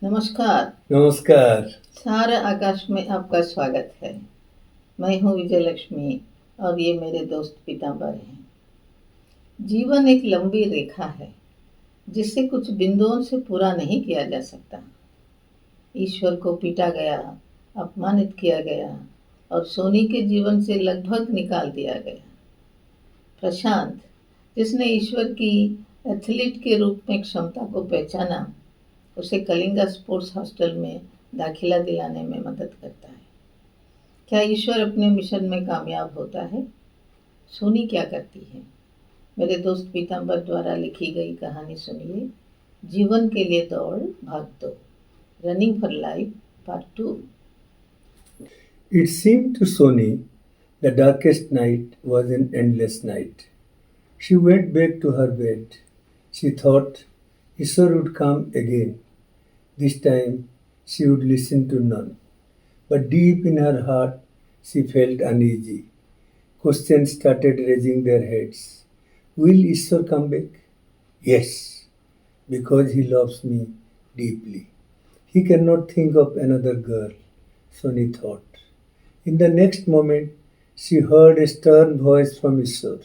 नमस्कार। नमस्कार। सारे आकाश में आपका स्वागत है। मैं हूँ विजय लक्ष्मी और ये मेरे दोस्त पीताम्बर हैं। जीवन एक लंबी रेखा है जिसे कुछ बिंदुओं से पूरा नहीं किया जा सकता। ईश्वर को पीटा गया, अपमानित किया गया और सोनी के जीवन से लगभग निकाल दिया गया। प्रशांत, जिसने ईश्वर की एथलीट के रूप में क्षमता को पहचाना, उसे कलिंगा स्पोर्ट्स हॉस्टल में दाखिला दिलाने में मदद करता है। क्या ईश्वर अपने मिशन में कामयाब होता है? सोनी क्या करती है? मेरे दोस्त पीताम्बर द्वारा लिखी गई कहानी सुनिए। जीवन के लिए दौड़ भाग 2, running for life part 2। It seemed to Soni the darkest night was an endless night. She went back to her bed. She thought Ishwar would come again. This time she would listen to none. But deep in her heart she felt uneasy. Questions started raising their heads. Will Ishwar come back? Yes, because he loves me deeply. He cannot think of another girl, Soni thought. In the next moment, she heard a stern voice from Ishwar.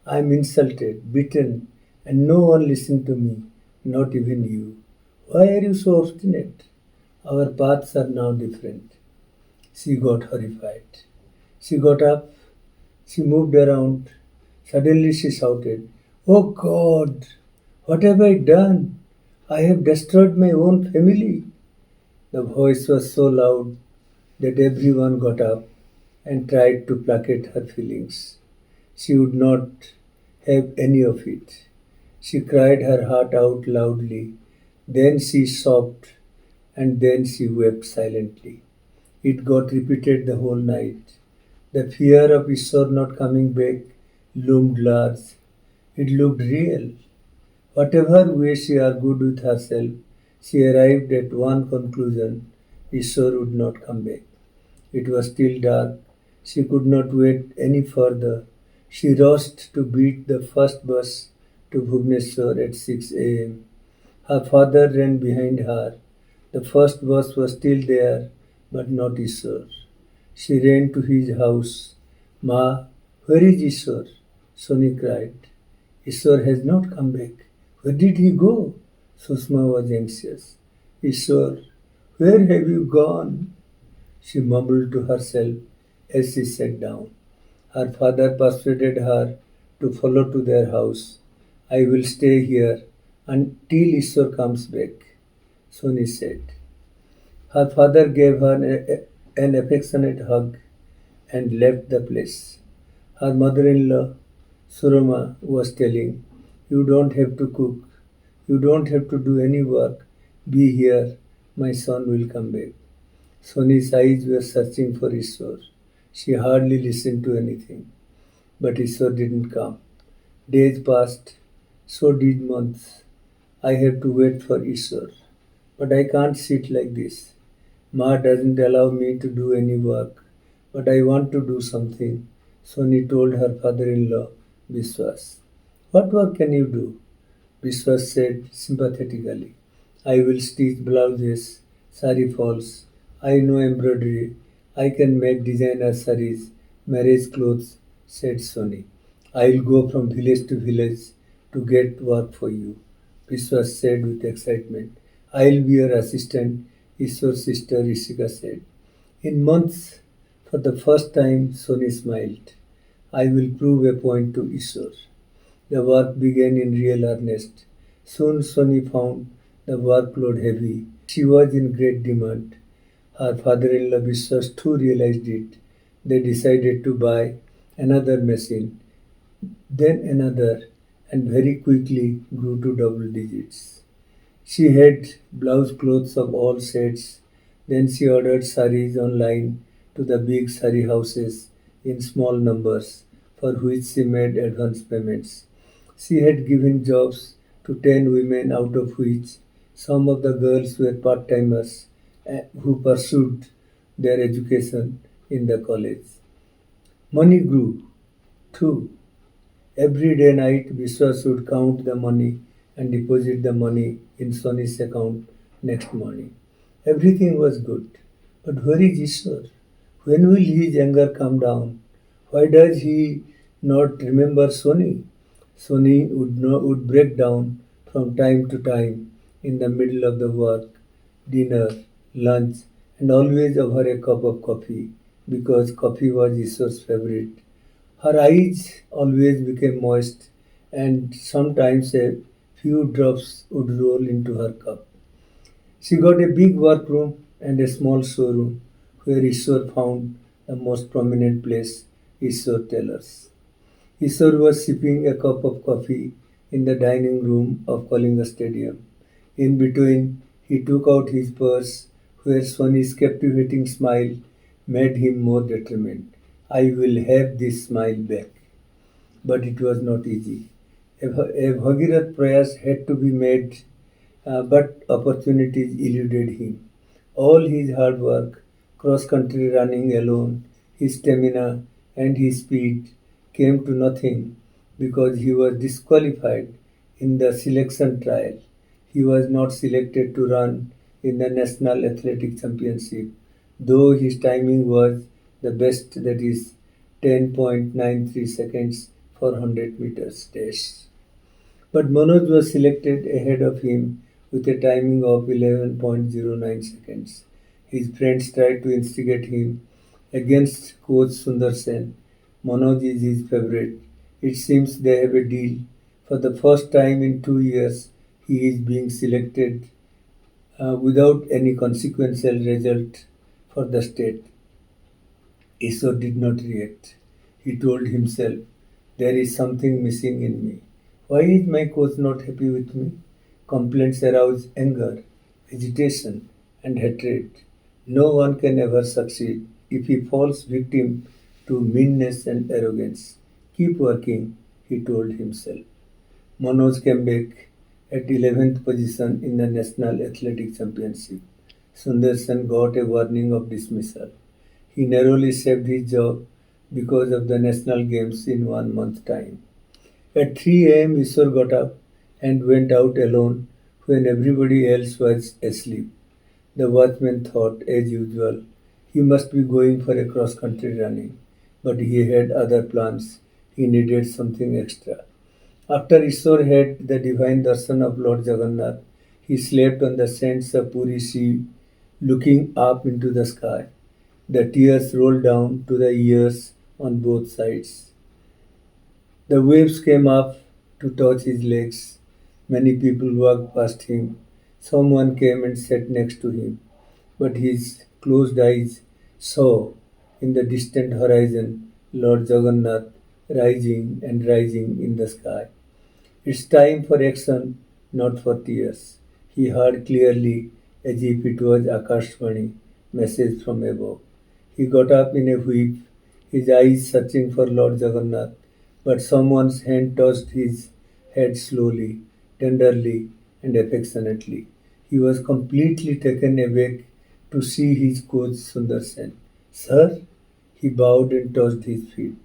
I am insulted, beaten, and no one listened to me, not even you. Why are you so obstinate? Our paths are now different. She got horrified. She got up, she moved around. Suddenly she shouted, Oh God, what have I done? I have destroyed my own family. The voice was so loud that everyone got up and tried to placate her feelings. She would not have any of it. She cried her heart out loudly. Then she sobbed, and then she wept silently. It got repeated the whole night. The fear of Ishwar not coming back loomed large. It looked real. Whatever way she argued with herself, she arrived at one conclusion: Ishwar would not come back. It was still dark. She could not wait any further. She rushed to beat the first bus to Bhubaneswar at 6 a.m. Her father ran behind her. The first bus was still there, but not Ishwar. She ran to his house. Ma, where is Ishwar? Soni cried. Ishwar has not come back. Where did he go? Susma was anxious. Ishwar, where have you gone? She mumbled to herself as she sat down. Her father persuaded her to follow to their house. I will stay here until Ishwar comes back, Soni said. Her father gave her an affectionate hug and left the place. Her mother-in-law, Surama, was telling, You don't have to cook. You don't have to do any work. Be here. My son will come back. Soni's eyes were searching for Ishwar. She hardly listened to anything. But Ishwar didn't come. Days passed, so did months. I have to wait for Ishwar. But I can't sit like this. Ma doesn't allow me to do any work. But I want to do something, Soni told her father-in-law, Biswas. What work can you do? Biswas said sympathetically. I will stitch blouses, sari falls. I know embroidery. I can make designer saris, marriage clothes, said Soni. I'll go from village to village to get work for you, Biswas said with excitement. I'll be your assistant, Ishwar's sister Ishika said. In months, for the first time, Soni smiled. I will prove a point to Ishwar. The work began in real earnest. Soon Soni found the workload heavy. She was in great demand. Her father-in-law Biswas too realized it. They decided to buy another machine, then another, and very quickly grew to double digits. She had blouse clothes of all shades. Then she ordered saris online to the big sari houses in small numbers, for which she made advance payments. She had given jobs to 10 women, out of which some of the girls were part timers who pursued their education in the college. Money grew, too. Every day night, Biswas would count the money and deposit the money in Soni's account next morning. Everything was good. But where is Ishwar? When will his anger come down? Why does he not remember Soni? Soni would break down from time to time in the middle of the work, dinner, lunch, and always over a cup of coffee because coffee was Ishwar's favorite. Her eyes always became moist, and sometimes a few drops would roll into her cup. She got a big workroom and a small showroom where Ishwar found the most prominent place, Ishwar Tailors. Ishwar was sipping a cup of coffee in the dining room of Kalinga Stadium. In between, he took out his purse, where Sony's captivating smile made him more determined. I will have this smile back. But it was not easy. A Bhagirath prayers had to be made, but opportunities eluded him. All his hard work, cross country running alone, his stamina, and his speed came to nothing because he was disqualified in the selection trial. He was not selected to run in the National Athletic Championship, though his timing was the best, that is 10.93 seconds for 100 meters dash. But Manoj was selected ahead of him with a timing of 11.09 seconds. His friends tried to instigate him against coach Sundar Sen. Manoj is his favorite. It seems they have a deal. For the first time in 2 years, he is being selected without any consequential result for the state. Ishwar did not react. He told himself, there is something missing in me. Why is my coach not happy with me? Complaints arouse anger, agitation, and hatred. No one can ever succeed if he falls victim to meanness and arrogance. Keep working, he told himself. Manoj came back at 11th position in the National Athletic Championship. Sundarsan got a warning of dismissal. He narrowly saved his job because of the national games in 1 month's time. At 3 a.m., Ishwar got up and went out alone when everybody else was asleep. The watchman thought, as usual, he must be going for a cross country running, but he had other plans. He needed something extra. After Ishwar had the divine darshan of Lord Jagannath, he slept on the sands of Puri Sea, looking up into the sky. The tears rolled down to the ears on both sides. The waves came up to touch his legs. Many people walked past him. Someone came and sat next to him, but his closed eyes saw in the distant horizon Lord Jagannath rising and rising in the sky. It's time for action, not for tears. He heard clearly, as if it was Akashvani, message from above. He got up in a whip, his eyes searching for Lord Jagannath, but someone's hand touched his head slowly, tenderly, and affectionately. He was completely taken aback to see his coach Sundarsan. Sir? He bowed and touched his feet.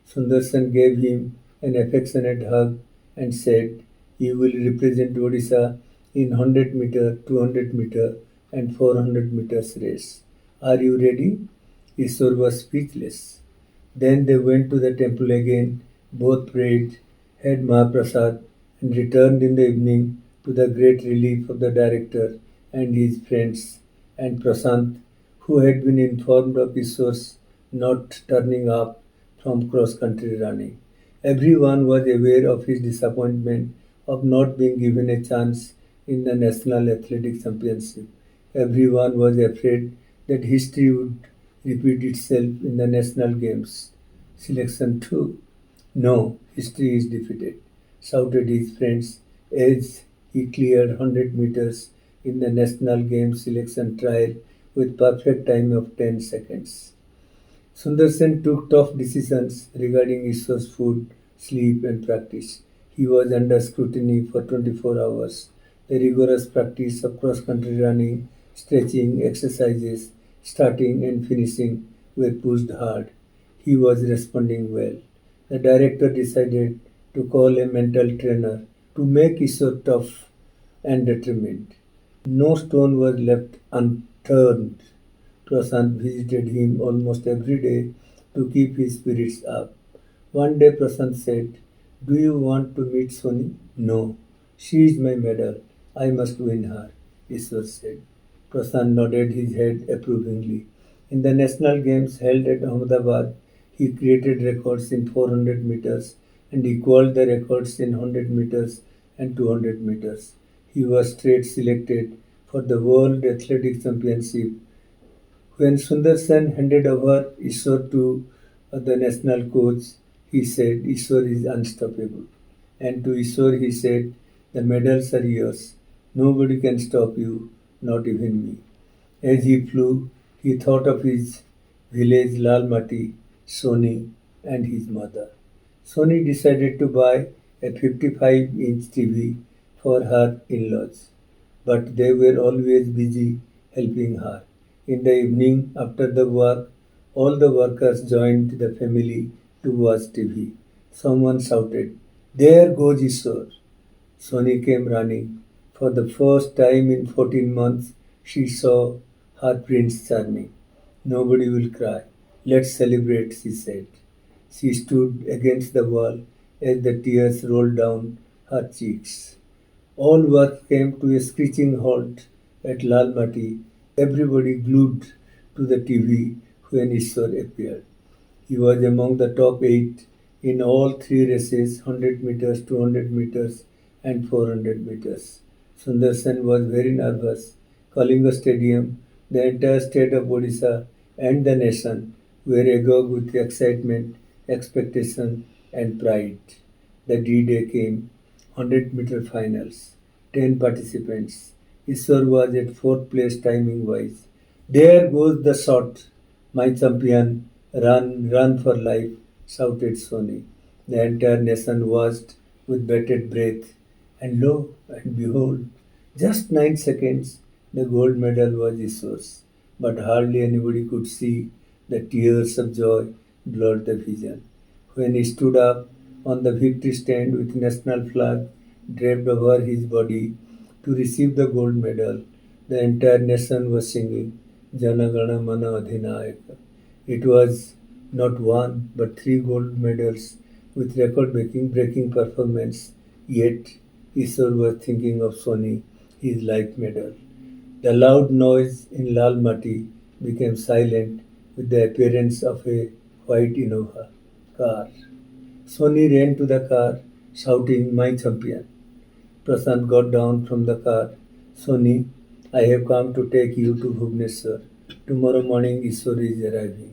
Sundarsan gave him an affectionate hug and said, you will represent Odisha in 100 meter, 200 meter, and 400 meters race. Are you ready? Ishwar was speechless. Then they went to the temple again, both prayed, had Mahaprasad, and returned in the evening to the great relief of the director and his friends, and Prasant, who had been informed of Ishwar's not turning up from cross country running. Everyone was aware of his disappointment of not being given a chance in the National Athletic Championship. Everyone was afraid that history would repeat itself in the national games. Selection 2. No, history is defeated, shouted his friends as he cleared 100 meters in the national games selection trial with perfect time of 10 seconds. Sundarsan took tough decisions regarding Ishwar's food, sleep, and practice. He was under scrutiny for 24 hours. The rigorous practice of cross country running, stretching, exercises, starting and finishing were pushed hard. He was responding well. The director decided to call a mental trainer to make Ishwar tough and determined. No stone was left unturned. Prasant visited him almost every day to keep his spirits up. One day Prasant said, "Do you want to meet Soni?" "No. She is my medal. I must win her," Ishwar said. Prasant nodded his head approvingly. In the national games held at Ahmedabad, he created records in 400 meters and equaled the records in 100 meters and 200 meters. He was straight selected for the World Athletic Championship. When Sundarsan handed over Ishwar to the national coach, he said, "Ishwar is unstoppable." And to Ishwar he said, "The medals are yours. Nobody can stop you, not even me." As he flew, he thought of his village Lal Mati, Soni, and his mother. Soni decided to buy a 55-inch TV for her in-laws, but they were always busy helping her. In the evening, after the work, all the workers joined the family to watch TV. Someone shouted, "There goes Ishwar!" Soni came running. For the first time in 14 months, she saw her Prince Charming. "Nobody will cry. Let's celebrate," she said. She stood against the wall as the tears rolled down her cheeks. All work came to a screeching halt at Lal Mati, everybody glued to the TV when Ishwar appeared. He was among the top 8 in all three races: 100 meters, 200 meters, and 400 meters. Sundarsan was very nervous. Kalinga Stadium, the entire state of Odisha, and the nation were agog with excitement, expectation, and pride. The D-Day came. 100-meter finals. 10 participants. Ishwar was at 4th place timing wise. "There goes the shot, my champion. Run, run for life," shouted Soni. The entire nation watched with bated breath. And lo and behold, just 9 seconds, the gold medal was Ishwar's. But hardly anybody could see. The tears of joy blurred the vision. When he stood up on the victory stand with national flag draped over his body to receive the gold medal, the entire nation was singing Jana Gana Mana Adhinayaka. It was not one but three gold medals with record-breaking performance. Yet Ishwar was thinking of Soni, his life medal. The loud noise in Lal Mati became silent with the appearance of a white Innova car. Soni ran to the car, shouting, "My champion!" Prasant got down from the car. "Soni, I have come to take you to Bhubaneswar. Tomorrow morning Ishwar is arriving."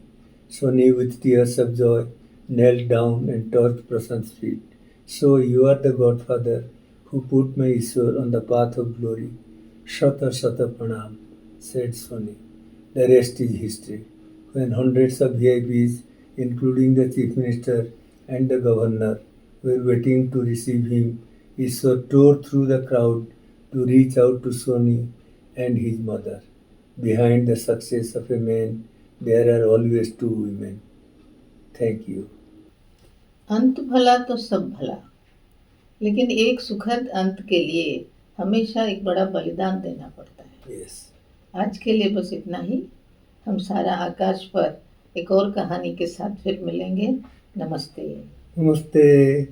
Soni, with tears of joy, knelt down and touched Prasant's feet. "So you are the godfather who put my Ishwar on the path of glory." "Shata Shata Pranam," said Soni. The rest is history. When hundreds of VIPs, including the Chief Minister and the Governor, were waiting to receive him, Ishwar tore through the crowd to reach out to Soni and his mother. Behind the success of a man, there are always two women. Thank you. अंत भला तो सब भला, लेकिन एक सुखद अंत के लिए हमेशा एक बड़ा बलिदान देना पड़ता है। Yes. आज के लिए बस इतना ही। हम सारा आकाश पर एक और कहानी के साथ फिर मिलेंगे। नमस्ते। Namaste.